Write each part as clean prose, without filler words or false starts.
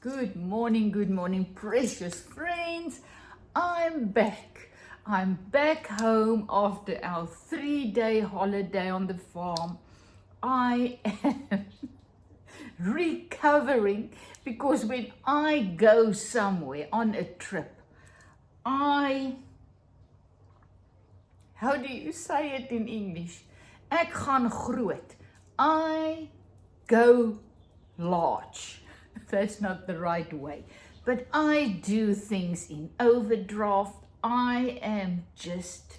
Good morning, precious friends. I'm back. I'm back home after our 3-day holiday on the farm. I am recovering because when I go somewhere on a trip, how do you say it in English? Ek gaan groot. I go large. That's not the right way. But I do things in overdraft. I am just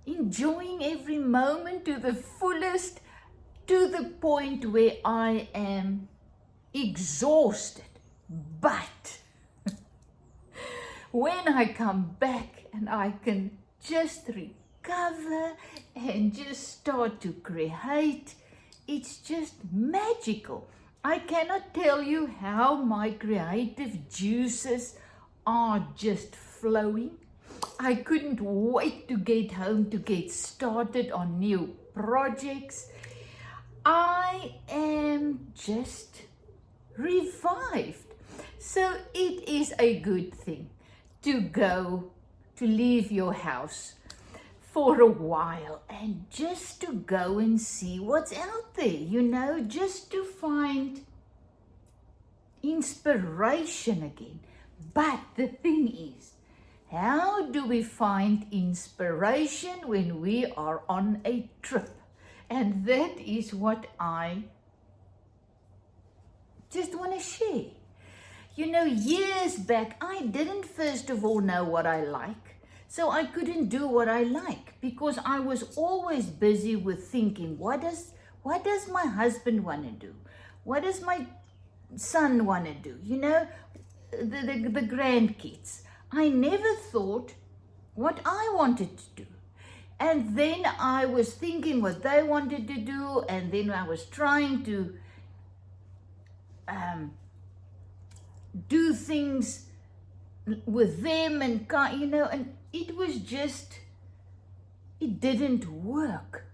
enjoying every moment to the fullest, to the point where I am exhausted. But when I come back and I can just recover and just start to create, it's just magical. I cannot tell you how my creative juices are just flowing. I couldn't wait to get home to get started on new projects. I am just revived. So it is a good thing to leave your house for a while and just to go and see what's out there, just to find inspiration again. But the thing is, how do we find inspiration when we are on a trip? And that is what I just want to share. Years back, I didn't first of all know what I like. So I couldn't do what I like because I was always busy with thinking, what does my husband want to do? What does my son want to do? The grandkids. I never thought what I wanted to do. And then I was thinking what they wanted to do, and then I was trying to do things with them and it didn't work,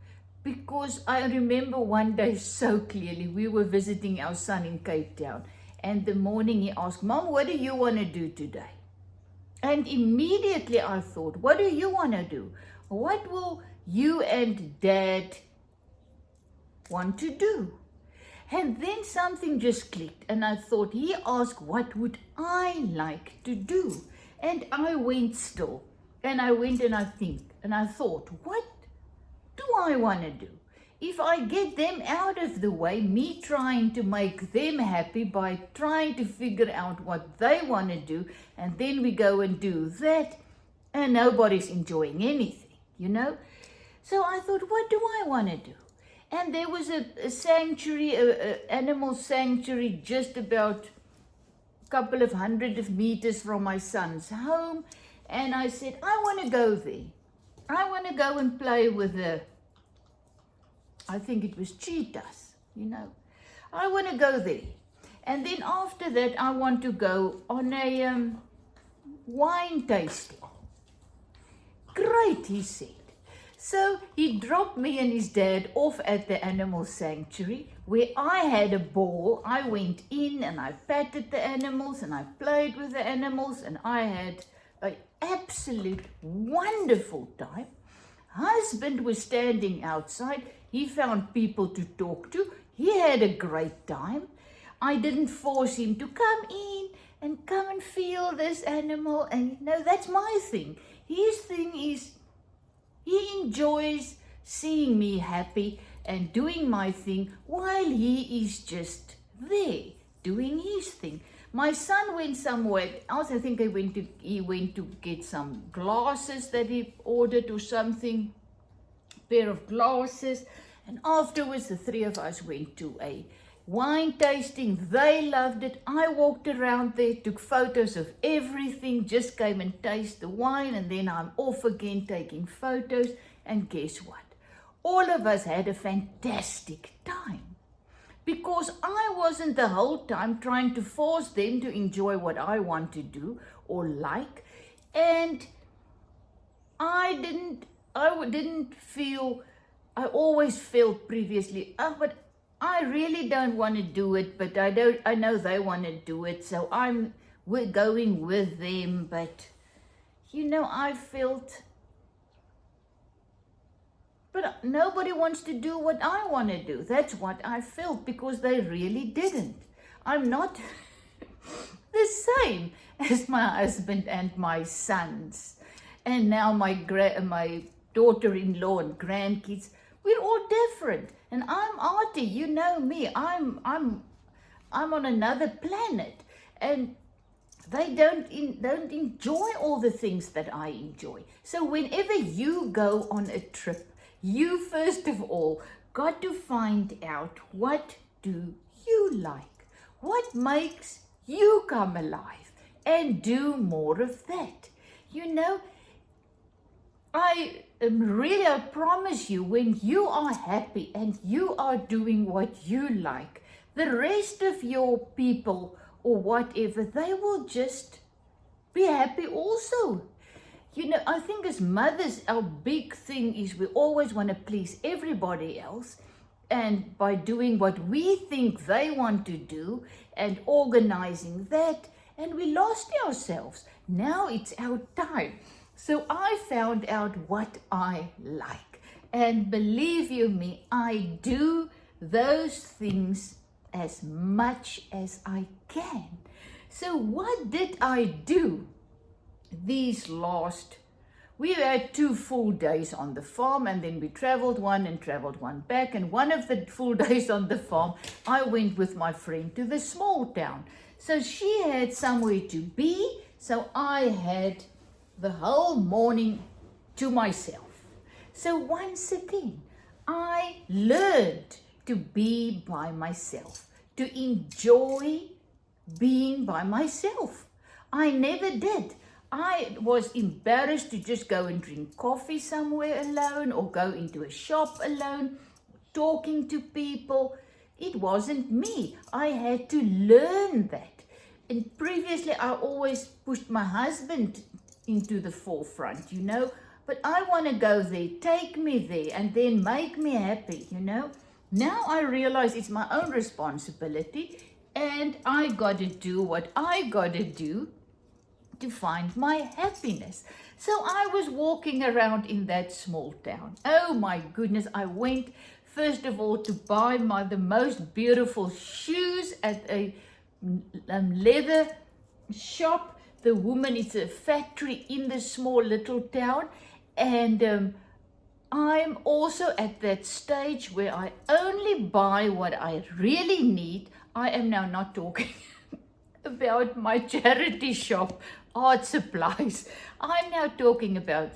because I remember one day so clearly. We were visiting our son in Cape Town, and the morning he asked, "Mom, what do you want to do today?" And immediately I thought, what do you want to do? What will you and Dad want to do? And then something just clicked, and I thought, he asked, what would I like to do? And I went still, and I went and I thought, what do I want to do? If I get them out of the way, me trying to make them happy by trying to figure out what they want to do, and then we go and do that, and nobody's enjoying anything, So I thought, what do I want to do? And there was a sanctuary, an animal sanctuary, just about a couple of hundred of meters from my son's home. And I said, I want to go there. I want to go and play with I think it was cheetahs, I want to go there. And then after that, I want to go on a wine tasting. Great, he said. So he dropped me and his dad off at the animal sanctuary, where I had a ball. I went in and I patted the animals and I played with the animals, and I had an absolute wonderful time. Husband was standing outside. He found people to talk to. He had a great time. I didn't force him to come in and come and feel this animal. And that's my thing. His thing is, he enjoys seeing me happy and doing my thing while he is just there doing his thing. My son went somewhere else. I think he went to get some glasses that he ordered or something, pair of glasses. And afterwards, the three of us went to a wine tasting. They loved it. I walked around there, took photos of everything, just came and tasted the wine, and then I'm off again taking photos. And guess what? All of us had a fantastic time, because I wasn't the whole time trying to force them to enjoy what I want to do or like. And I didn't feel, I always felt previously, but I really don't want to do it, but I know they want to do it, so we're going with them. But I felt, but nobody wants to do what I want to do. That's what I felt, because they really didn't. I'm not the same as my husband and my sons, and now my daughter-in-law and grandkids. We're all different, and I'm Artie. You know me. I'm on another planet, and they don't enjoy all the things that I enjoy. So whenever you go on a trip, you first of all got to find out, what do you like? What makes you come alive? And do more of that. I promise you, when you are happy and you are doing what you like, the rest of your people or whatever, they will just be happy also. I think as mothers, our big thing is we always want to please everybody else, and by doing what we think they want to do and organizing that, and we lost ourselves. Now it's our time. So I found out what I like, and believe you me, I do those things as much as I can. So what did I do we had 2 full days on the farm, and then we traveled one back, and one of the full days on the farm, I went with my friend to the small town. So she had somewhere to be, so I had the whole morning to myself. So once again, I learned to be by myself, to enjoy being by myself. I never did. I was embarrassed to just go and drink coffee somewhere alone, or go into a shop alone, talking to people. It wasn't me. I had to learn that. And previously, I always pushed my husband into the forefront, but I want to go there, take me there, and then make me happy, Now I realize it's my own responsibility, and I got to do what I got to do to find my happiness. So I was walking around in that small town. Oh my goodness, I went first of all to buy the most beautiful shoes at a leather shop. The woman, it's a factory in the small little town, and I'm also at that stage where I only buy what I really need. I am now not talking about my charity shop, art supplies. I'm now talking about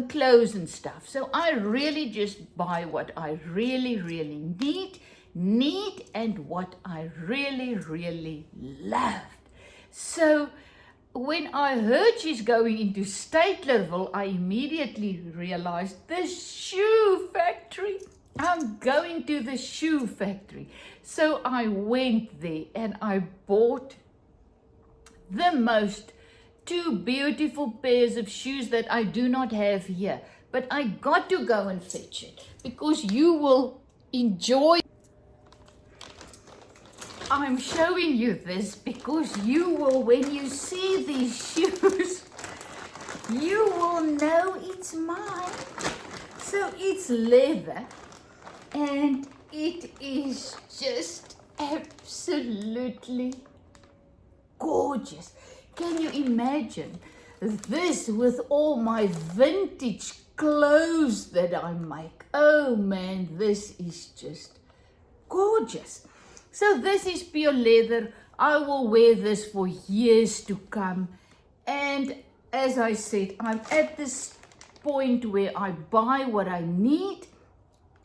clothes and stuff. So I really just buy what I really, really need, and what I really, really loved. So when I heard she's going into Statlerville, I immediately realized the shoe factory. I'm going to the shoe factory. So I went there and I bought the most 2 beautiful pairs of shoes that I do not have here. But I got to go and fetch it, because you will enjoy. I'm showing you this because you will, when you see these shoes, you will know it's mine. So it's leather, and it is just absolutely gorgeous. Can you imagine this with all my vintage clothes that I make? Oh man, this is just gorgeous. So this is pure leather. I will wear this for years to come. And as I said, I'm at this point where I buy what I need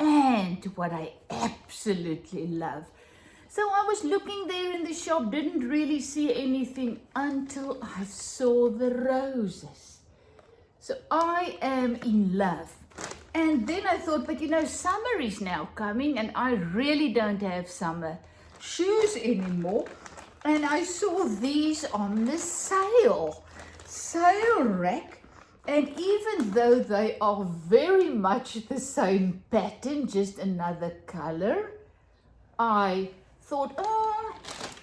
and what I absolutely love. So I was looking there in the shop, didn't really see anything until I saw the roses. So I am in love. And then I thought, but summer is now coming, and I really don't have summer shoes anymore. And I saw these on the sale rack, And even though they are very much the same pattern, just another color, I thought, oh,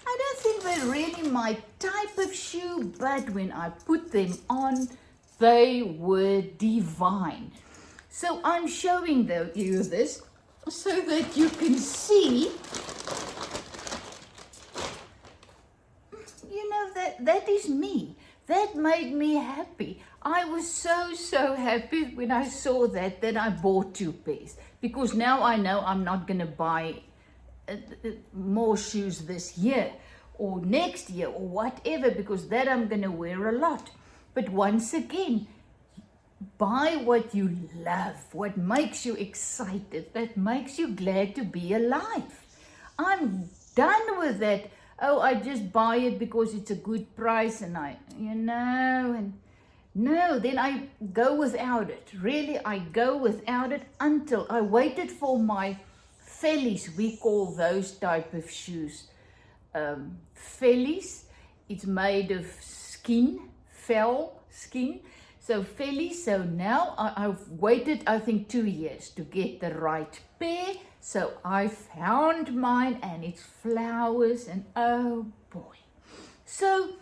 I don't think they're really my type of shoe, but when I put them on, they were divine. So I'm showing you this so that you can see, you know, that is me. That made me happy. I was so happy when I saw that I bought 2 pairs, because now I know I'm not going to buy more shoes this year or next year or whatever, because that I'm going to wear a lot. But once again, buy what you love, what makes you excited, that makes you glad to be alive. I'm done with that. Oh, I just buy it because it's a good price and no, then I go without it. Really, I go without it until I waited for my fellies. We call those type of shoes fellies. It's made of skin, fell skin. So fellies. So now I've waited, I think, 2 years to get the right pair. So I found mine, and it's flowers, and oh boy. So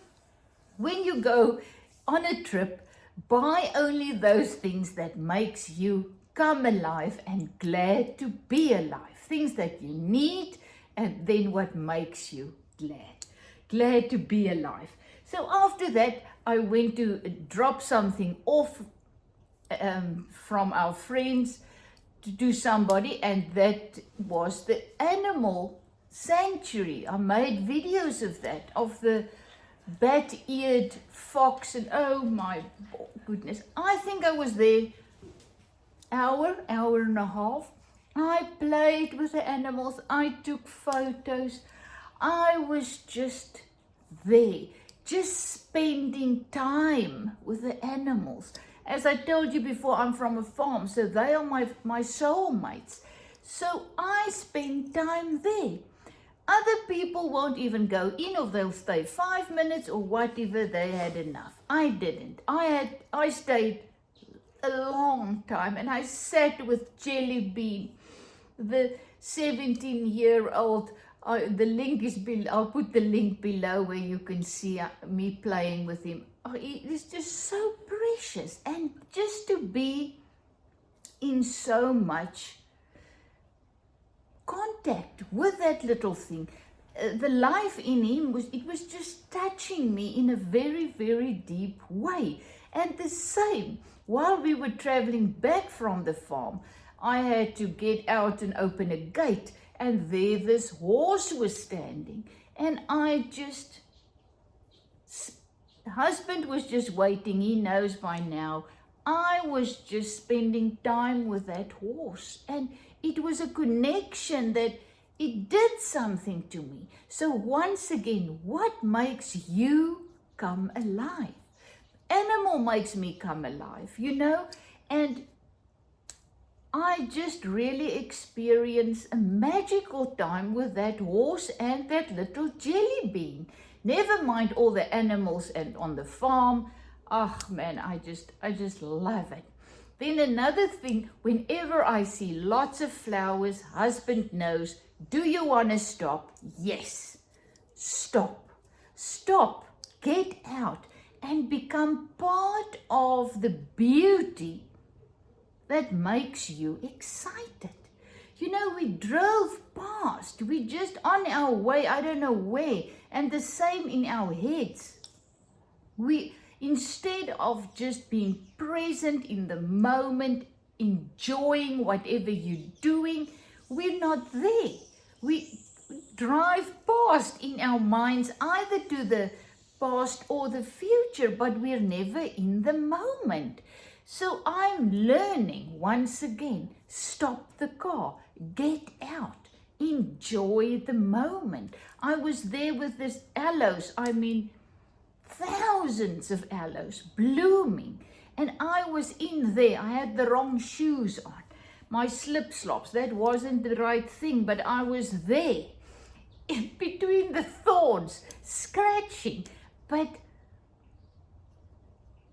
when you go on a trip, buy only those things that makes you come alive and glad to be alive. Things that you need, and then what makes you glad to be alive. So after that, I went to drop something off from our friends to somebody, and that was the animal sanctuary. I made videos of that, of the bat-eared fox, and oh my goodness, I think I was there hour and a half. I played with the animals, I took photos, I was just there, just spending time with the animals. As I told you before, I'm from a farm, so they are my soulmates. So I spend time there. Other people won't even go in, or they'll stay 5 minutes or whatever. They had enough. I didn't. I stayed a long time, and I sat with Jelly Bean, the 17-year-old. The link is below. I'll put the link below where you can see me playing with him. Oh, it is just so precious, and just to be in so much contact with that little thing. The life in him was just touching me in a very deep way. And the same, while we were traveling back from the farm, I had to get out and open a gate, and there this horse was standing, and the husband was just waiting. He knows by now. I was just spending time with that horse, and it was a connection that it did something to me. So once again, what makes you come alive? Animal makes me come alive, and I just really experienced a magical time with that horse and that little Jelly Bean. Never mind all the animals and on the farm. Oh man, I just love it. Then another thing, whenever I see lots of flowers, husband knows, do you want to stop? Yes. Stop. Stop. Get out and become part of the beauty that makes you excited. We drove past. We just on our way, I don't know where, and the same in our heads. Instead of just being present in the moment, enjoying whatever you're doing, we're not there. We drive past in our minds, either to the past or the future, but we're never in the moment. So I'm learning once again, stop the car, get out, enjoy the moment. I was there with this aloes, thousands of aloes blooming, and I was in there. I had the wrong shoes on, my slip-slops. That wasn't the right thing, but I was there in between the thorns, scratching, but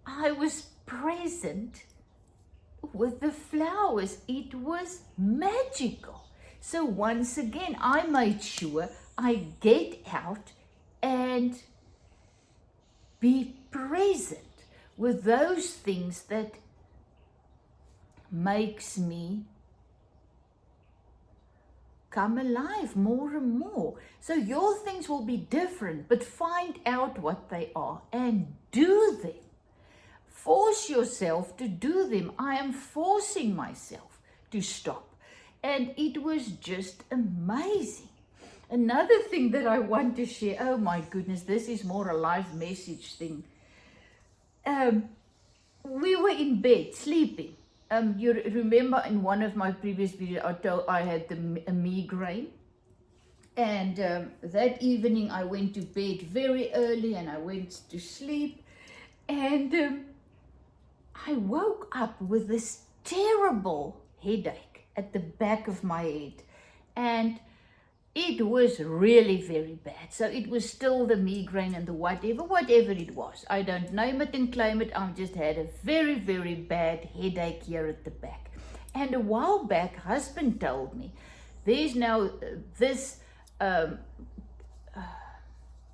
I was present with the flowers. It was magical. So once again, I made sure I get out and be present with those things that makes me come alive more and more. So your things will be different, but find out what they are and do them. Force yourself to do them. I am forcing myself to stop. And it was just amazing. Another thing that I want to share, oh my goodness, this is more a live message thing. We were in bed sleeping. You remember in one of my previous videos, I had a migraine. And that evening I went to bed very early and I went to sleep. And I woke up with this terrible headache at the back of my head. And it was really very bad. So it was still the migraine and the whatever it was. I don't name it and claim it. I just had a very, very bad headache here at the back. And a while back, husband told me, there's now this, now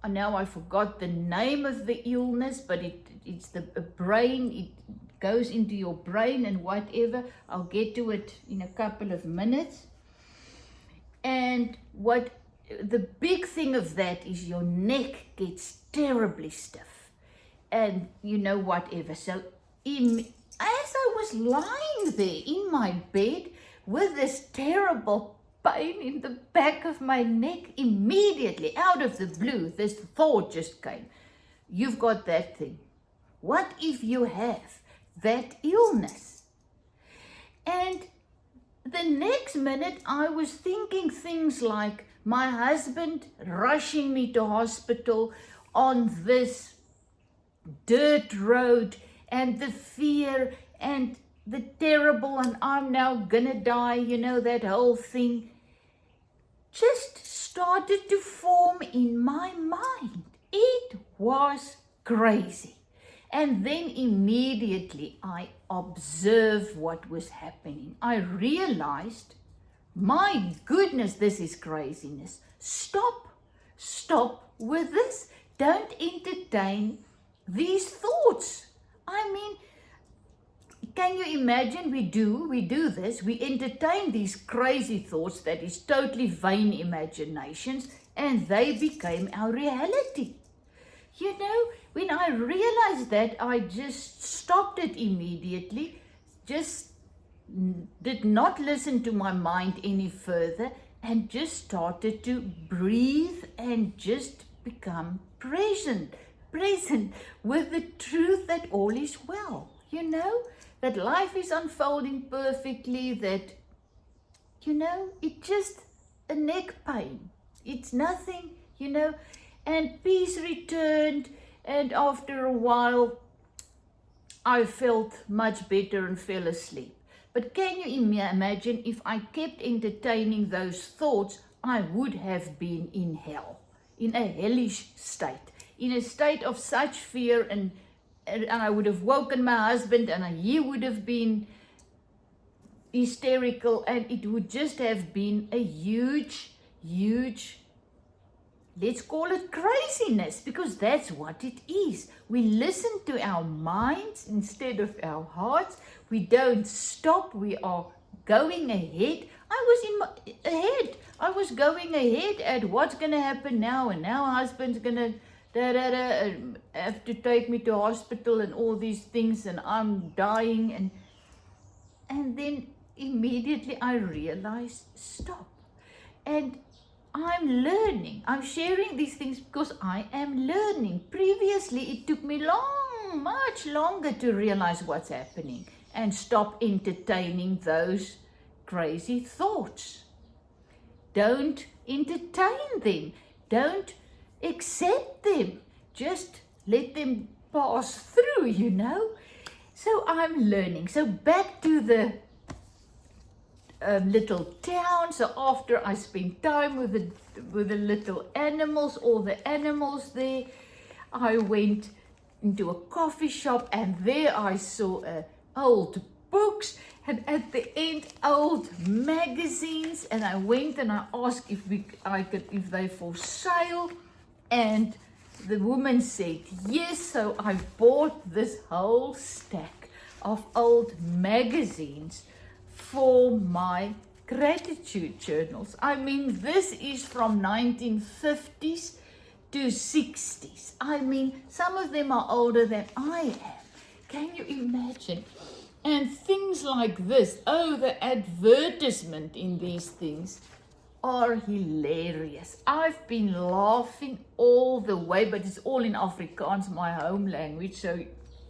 I forgot the name of the illness, but it's the brain, it goes into your brain and whatever. I'll get to it in a couple of minutes. And what the big thing of that is your neck gets terribly stiff and whatever. So as I was lying there in my bed with this terrible pain in the back of my neck, immediately out of the blue, this thought just came. You've got that thing. What if you have that illness? And the next minute, I was thinking things like my husband rushing me to hospital on this dirt road and the fear and the terrible and I'm now gonna die, that whole thing just started to form in my mind. It was crazy. And then immediately I observed what was happening. I realized, my goodness, this is craziness. Stop with this. Don't entertain these thoughts. I mean, can you imagine we do this, we entertain these crazy thoughts that is totally vain imaginations, and they became our reality. When I realized that, I just stopped it immediately, just did not listen to my mind any further, and just started to breathe and just become present with the truth that all is well, that life is unfolding perfectly, that, it's just a neck pain. It's nothing, and peace returned, and after a while, I felt much better and fell asleep. But can you imagine if I kept entertaining those thoughts, I would have been in hell, in a hellish state, in a state of such fear, and I would have woken my husband, and he would have been hysterical, and it would just have been a huge, let's call it craziness, because that's what it is. We listen to our minds instead of our hearts. We don't stop. We are going ahead. I was going ahead at what's going to happen now, and now husband's going to have to take me to hospital and all these things, and I'm dying. And then immediately I realized, stop. And I'm learning. I'm sharing these things because I am learning. Previously, it took me much longer to realize what's happening and stop entertaining those crazy thoughts. Don't entertain them. Don't accept them. Just let them pass through, So I'm learning. So back to the little town. So after I spent time with the little animals, all the animals there, I went into a coffee shop, and there I saw old books, and at the end old magazines, and I went and I asked if they're for sale, and the woman said yes. So I bought this whole stack of old magazines for my gratitude journals. I mean, this is from 1950s to 60s. I mean, some of them are older than I am. Can you imagine? And things like this, oh, the advertisement in these things are hilarious. I've been laughing all the way, but it's all in Afrikaans, my home language, so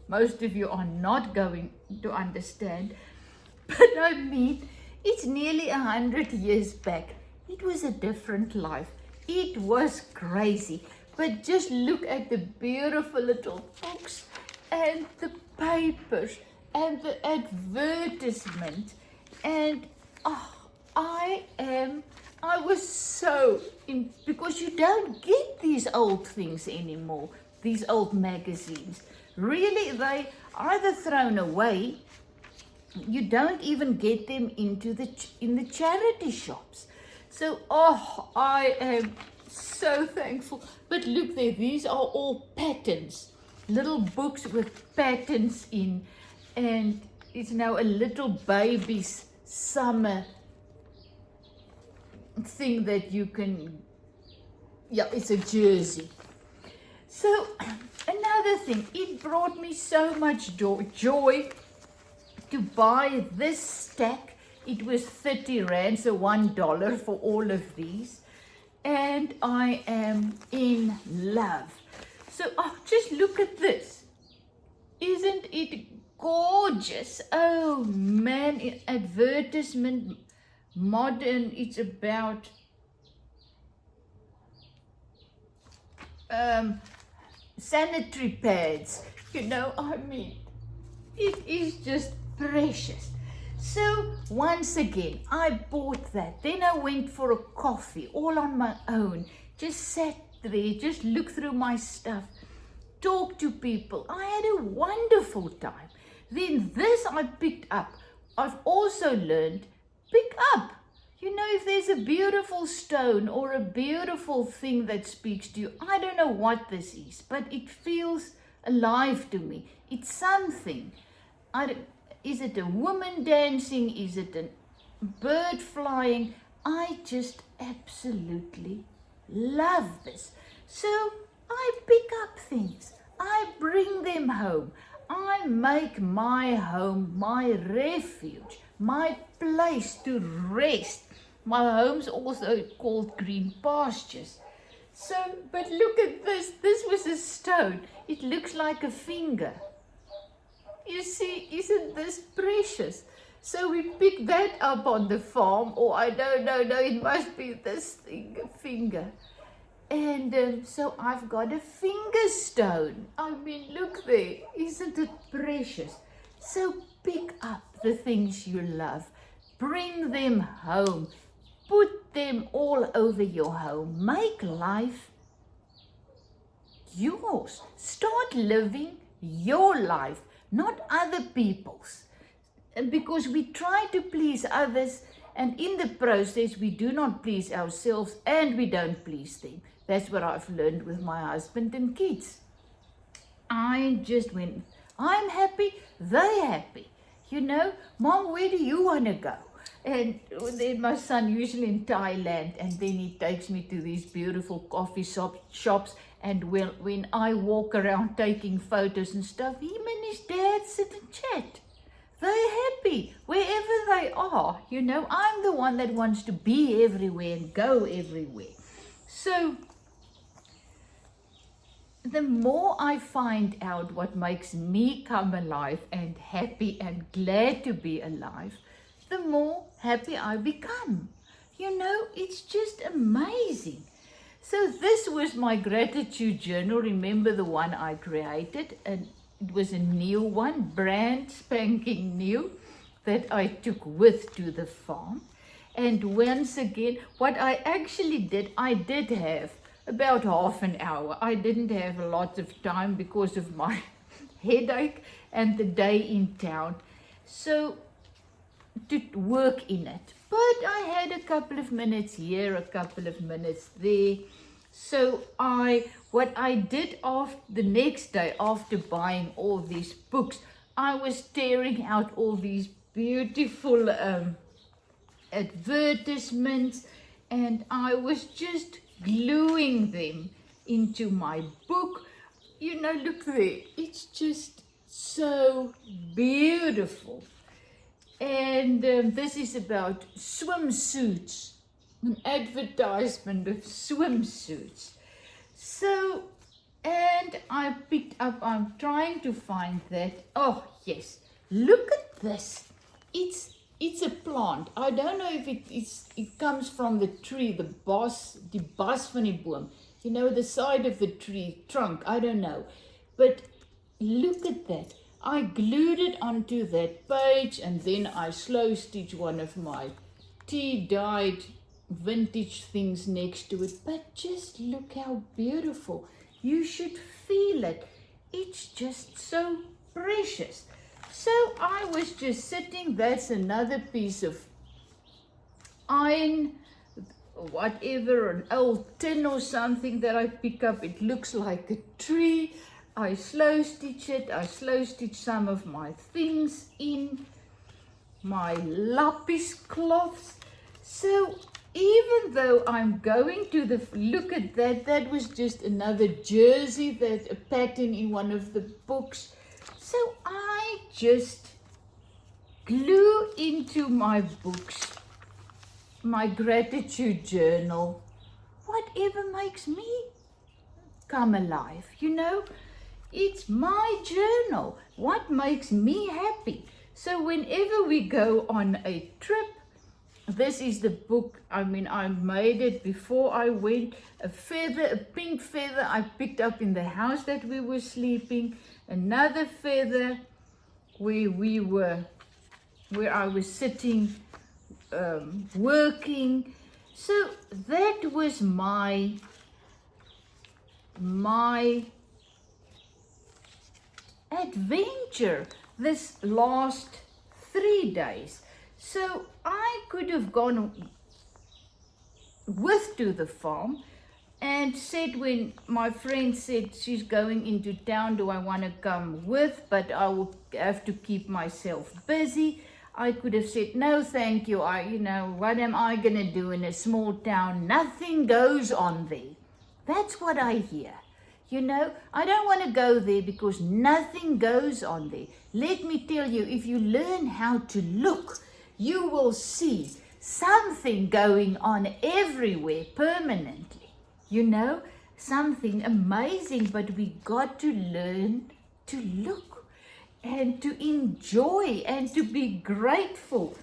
most of you are not going to understand. But I mean, it's nearly 100 years back. It was a different life. It was crazy. But just look at the beautiful little books and the papers and the advertisement. And I was so in, because you don't get these old things anymore, these old magazines. Really, they either thrown away. You don't even get them in the charity shops. So, I am so thankful. But look there, these are all patterns, little books with patterns in, and it's now a little baby's summer thing that you can, it's a jersey. So, another thing, it brought me so much joy to buy this stack. It was 30 Rand, so $1 for all of these. And I am in love. So, just look at this. Isn't it gorgeous? Oh man, advertisement, modern, it's about sanitary pads. I mean, it is just precious. So once again, I bought that. Then I went for a coffee all on my own. Just sat there, just looked through my stuff, talked to people. I had a wonderful time. Then this I picked up. I've also learned, pick up. If there's a beautiful stone or a beautiful thing that speaks to you, I don't know what this is, but it feels alive to me. It's something. Is it a woman dancing? Is it a bird flying? I just absolutely love this. So I pick up things. I bring them home. I make my home my refuge, my place to rest. My home's also called Green Pastures. So, but look at this. This was a stone. It looks like a finger. You see, isn't this precious? So we picked that up on the farm, or I don't know, no, it must be this thing, a finger. And so I've got a finger stone. I mean, look there, isn't it precious? So pick up the things you love, bring them home, put them all over your home, make life yours. Start living your life, not other people's. Because we try to please others, and in the process we do not please ourselves and we don't please them. That's what I've learned with my husband and kids. I just went, I'm happy, they're happy. Mom, where do you want to go? And then my son, usually in Thailand, and then he takes me to these beautiful coffee shops. And when I walk around taking photos and stuff, him and his dad sit and chat. They're happy wherever they are. I'm the one that wants to be everywhere and go everywhere. So the more I find out what makes me come alive and happy and glad to be alive, the more happy I become. It's just amazing. So this was my gratitude journal. Remember the one I created? And it was a new one, brand spanking new, that I took with to the farm. And once again, what I actually did, I did have about half an hour. I didn't have a lot of time because of my headache and the day in town. So to work in it. But I had a couple of minutes here, a couple of minutes there. So what I did the next day after buying all these books, I was tearing out all these beautiful advertisements, and I was just gluing them into my book. You know, look there, it's just so beautiful. And this is about swimsuits, an advertisement of swimsuits. So, and I picked up, I'm trying to find that. Oh, yes, look at this. It's a plant. I don't know if it comes from the tree, the bos van die boom. You know, the side of the tree trunk, I don't know. But look at that. I glued it onto that page, and then I slow stitched one of my tea-dyed vintage things next to it. But just look how beautiful. You should feel it. It's just so precious. So I was just sitting. That's another piece of iron, whatever, an old tin or something that I pick up. It looks like a tree. I slow stitch it. I slow stitch some of my things in my lapis cloths. So even though I'm going to look at that, that was just another jersey, that a pattern in one of the books. So I just glue into my books, my gratitude journal, whatever makes me come alive, you know. It's my journal, what makes me happy. So whenever we go on a trip, this is the book. I mean, I made it before I went. A feather, a pink feather I picked up in the house that we were sleeping. Another feather where I was sitting working. So that was my adventure this last 3 days. So I could have gone to the farm and said, when my friend said she's going into town, do I want to come with, but I will have to keep myself busy. I could have said, no, thank you. What am I going to do in a small town? Nothing goes on there. That's what I hear. You know, I don't want to go there because nothing goes on there. Let me tell you, if you learn how to look, you will see something going on everywhere permanently. You know, something amazing, but we got to learn to look and to enjoy and to be grateful.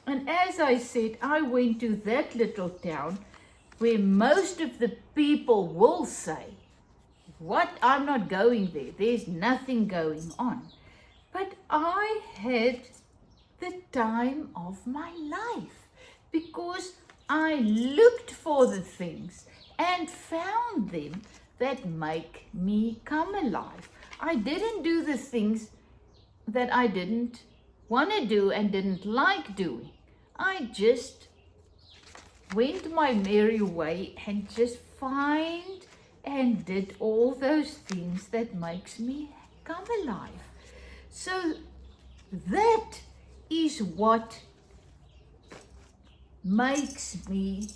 And as I said, I went to that little town where most of the people will say, what? I'm not going there. There's nothing going on. But I had the time of my life because I looked for the things and found them that make me come alive. I didn't do the things that I didn't want to do and didn't like doing. I just went my merry way and just find and did all those things that makes me come alive. So that is what makes me,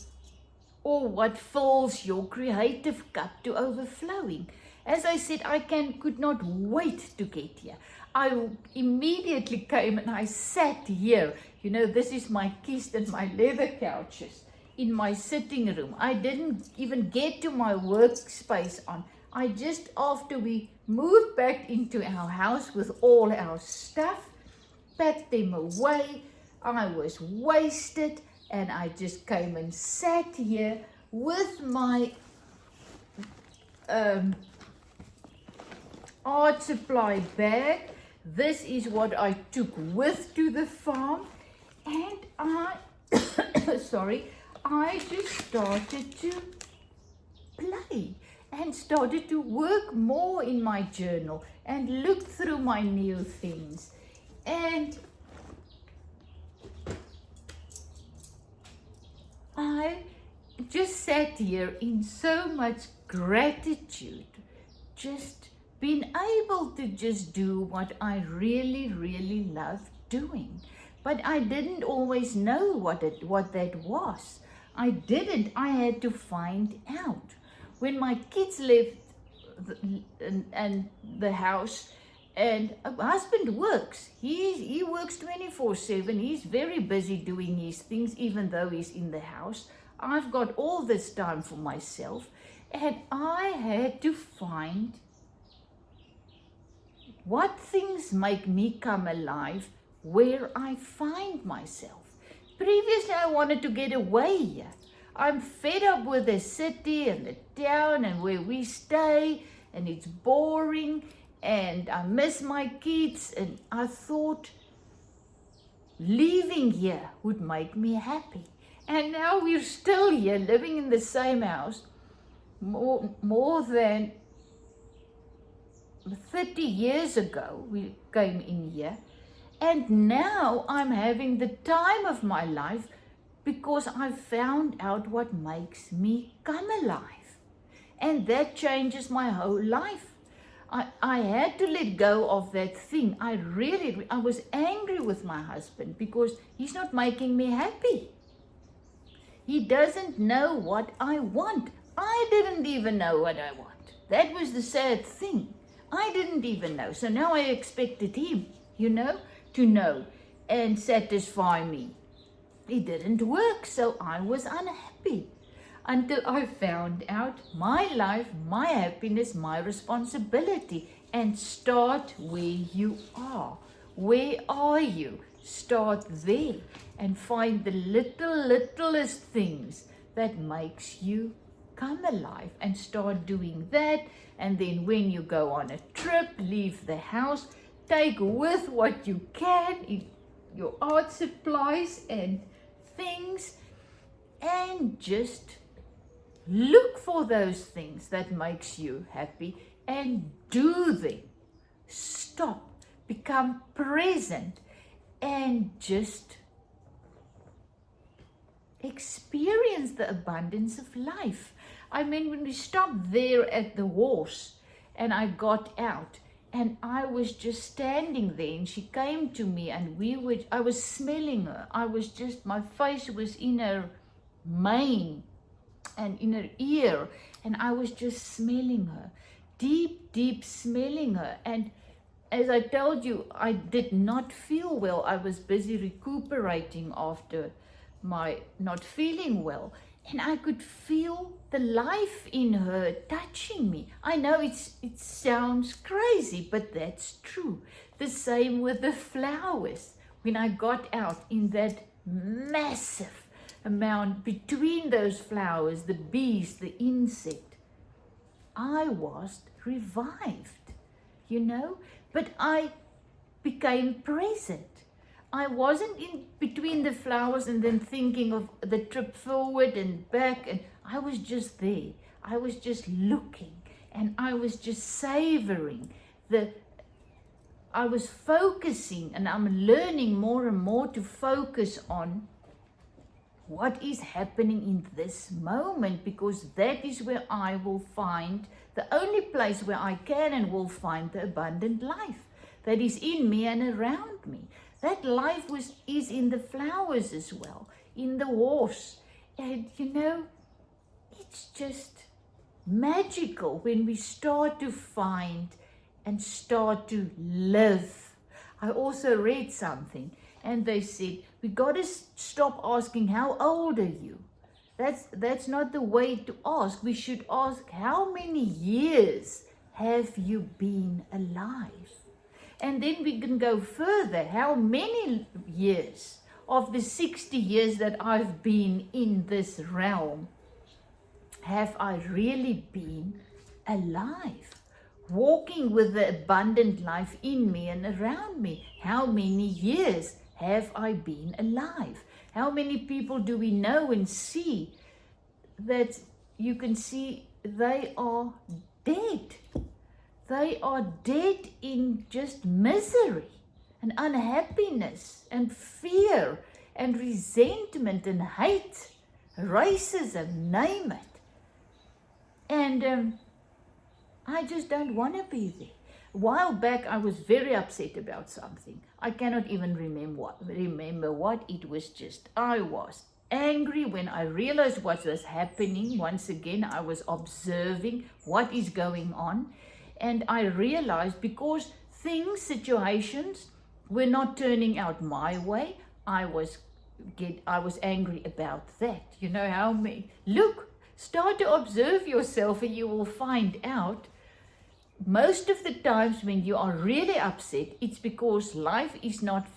or what fills your creative cup to overflowing. As I said, I could not wait to get here. I immediately came and I sat here. You know, this is my kist and my leather couches in my sitting room. I didn't even get to my workspace on. I just, after we moved back into our house with all our stuff, packed them away. I was wasted and I just came and sat here with my art supply bag. This is what I took with to the farm, and I just started to play and started to work more in my journal and look through my new things. And I just sat here in so much gratitude, just being able to just do what I really, really love doing. But I didn't always know what that was. I didn't. I had to find out. When my kids left the house, and a husband works. He works 24/7. He's very busy doing his things, even though he's in the house. I've got all this time for myself, and I had to find what things make me come alive where I find myself. Previously, I wanted to get away. I'm fed up with the city and the town and where we stay, and it's boring, and I miss my kids, and I thought leaving here would make me happy. And now we're still here, living in the same house, more than 30 years ago we came in here, and now I'm having the time of my life because I found out what makes me come alive, and that changes my whole life. I had to let go of that thing. I was angry with my husband because he's not making me happy. He doesn't know what I want. I didn't even know what I want. That was the sad thing. I didn't even know. So now I expected him, to know and satisfy me. It didn't work, so I was unhappy until I found out my life, my happiness, my responsibility. And start where you are. Where are you? Start there and find the littlest things that makes you come alive, and start doing that. And then when you go on a trip, leave the house, take with what you can, your art supplies and things, and just look for those things that makes you happy and do them. Stop, become present, and just experience the abundance of life. I mean, when we stopped there at the horse and I got out and I was just standing there, and she came to me, and I was smelling her. My face was in her mane and in her ear, and I was just smelling her, deep smelling her. And as I told you, I did not feel well. I was busy recuperating after my not feeling well, and I could feel the life in her touching me. I know it sounds crazy, but that's true. The same with the flowers. When I got out in that massive amount between those flowers, the bees, the insect, I was revived, but I became present. I wasn't in between the flowers and then thinking of the trip forward and back, and I was just there. I was just looking, and I was just savoring I was focusing, and I'm learning more and more to focus on what is happening in this moment, because that is where I will find the only place where I can and will find the abundant life that is in me and around me. That life is in the flowers as well, in the horse. And it's just magical when we start to find and start to live. I also read something, and they said, we got to stop asking, how old are you? That's not the way to ask. We should ask, how many years have you been alive? And then we can go further. How many years of the 60 years that I've been in this realm have I really been alive? Walking with the abundant life in me and around me. How many years have I been alive? How many people do we know and see that you can see they are dead. They are dead in just misery and unhappiness and fear and resentment and hate, racism, name it. And I just don't want to be there. A while back, I was very upset about something. I cannot even remember what it was. Just I was angry when I realized what was happening. Once again, I was observing what is going on, and I realized because situations were not turning out my way, I was angry about that. You know how look, start to observe yourself, and you will find out most of the times when you are really upset, it's because life is not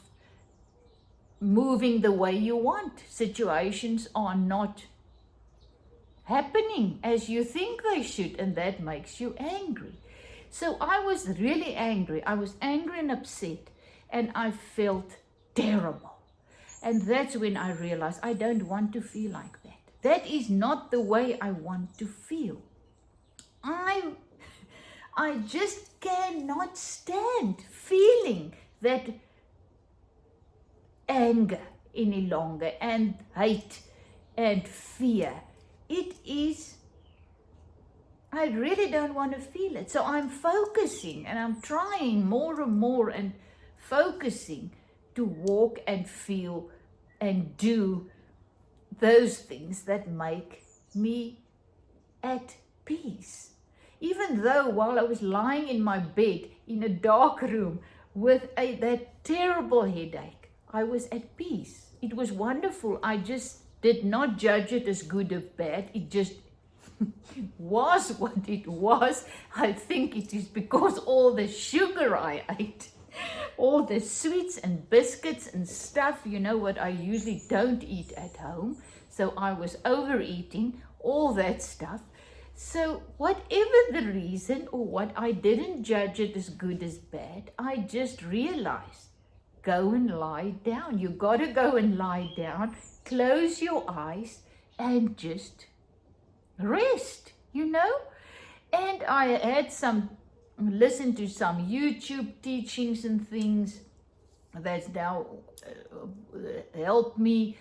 moving the way you want. Situations are not happening as you think they should, and that makes you angry. So I was really angry. I was angry and upset, and I felt terrible. And that's when I realized I don't want to feel like that. That is not the way I want to feel. I just cannot stand feeling that anger any longer, and hate and fear. I really don't want to feel it. So I'm focusing, and I'm trying more and more and focusing to walk and feel and do those things that make me at peace. Even though while I was lying in my bed in a dark room with that terrible headache, I was at peace. It was wonderful. I just did not judge it as good or bad. It just was what it was. I think it is because all the sugar I ate, all the sweets and biscuits and stuff, you know what I usually don't eat at home. So I was overeating all that stuff. So whatever the reason or what, I didn't judge it as good as bad. I just realized, go and lie down. You got to go and lie down, close your eyes and just rest, you know. And I had listened to some YouTube teachings and things that's now helped me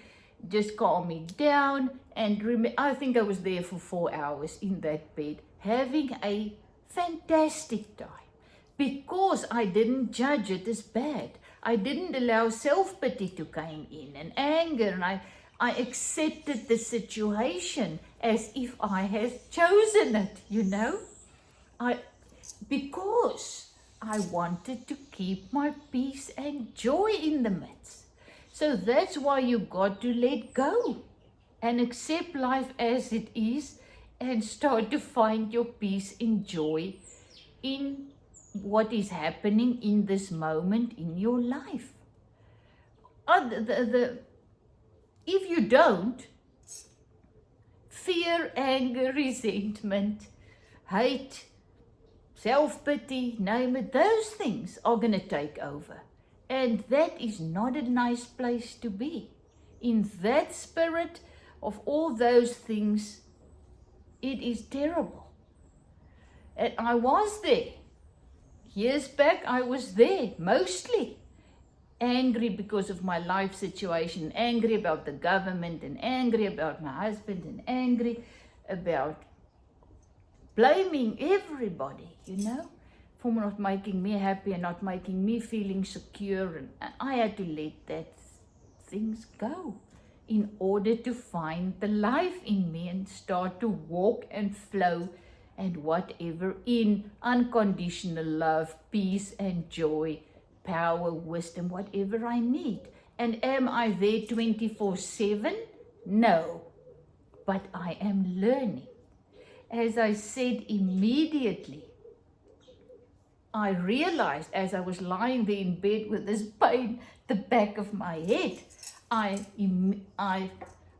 just calm me down. And I think I was there for 4 hours in that bed, having a fantastic time, because I didn't judge it as bad. I didn't allow self-pity to come in and anger, and I accepted the situation as if I had chosen it, you know. Because I wanted to keep my peace and joy in the midst. So that's why you got to let go and accept life as it is, and start to find your peace and joy in what is happening in this moment in your life. If you don't, fear, anger, resentment, hate, self-pity, name it, those things are going to take over. And that is not a nice place to be. In that spirit of all those things, it is terrible. And I was there. Years back, I was there, mostly angry because of my life situation, angry about the government, and angry about my husband, and angry about blaming everybody, you know, for not making me happy and not making me feeling secure. And I had to let that things go in order to find the life in me and start to walk and flow and whatever in unconditional love, peace and joy, power, wisdom, whatever I need. And am I there 24/7? No, but I am learning. As I said, immediately I realized, as I was lying there in bed with this pain, the back of my head,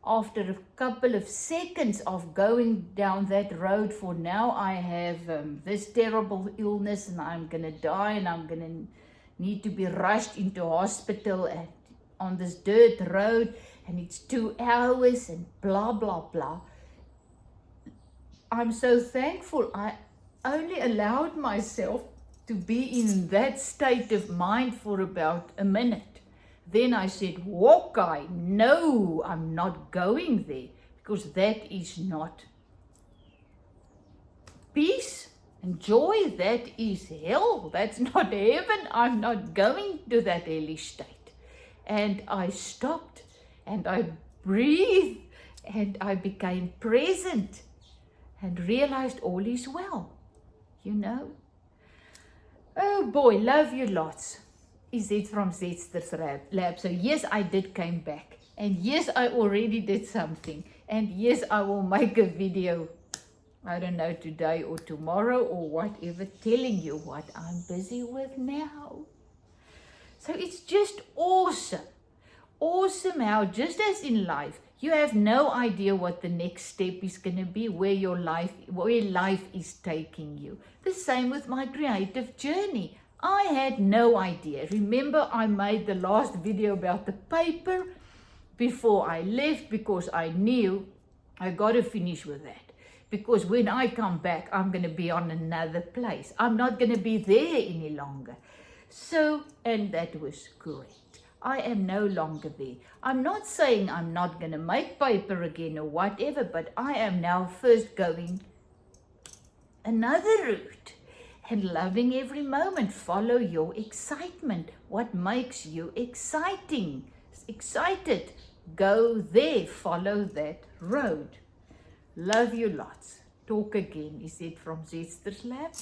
after a couple of seconds of going down that road, for now I have this terrible illness and I'm going to die and I'm going to need to be rushed into hospital on this dirt road, and it's 2 hours and blah, blah, blah. I'm so thankful I only allowed myself to be in that state of mind for about a minute. Then I said, Hawkeye, no, I'm not going there, because that is not peace and joy. That is hell. That's not heaven. I'm not going to that hellish state. And I stopped and I breathed and I became present and realized all is well, you know. Oh boy, love you lots. Is it from Zetster's lab? So yes, I did came back. And yes, I already did something. And yes, I will make a video, I don't know, today or tomorrow or whatever, telling you what I'm busy with now. So it's just awesome. Awesome how, just as in life, you have no idea what the next step is going to be, where life is taking you. The same with my creative journey. I had no idea. Remember, I made the last video about the paper before I left, because I knew I got to finish with that. Because when I come back, I'm going to be on another place. I'm not going to be there any longer. So, and that was great. I am no longer there. I'm not saying I'm not going to make paper again or whatever, but I am now first going another route and loving every moment. Follow your excitement. What makes you excited? Go there. Follow that road. Love you lots. Talk again. Is it from Zetster's lab?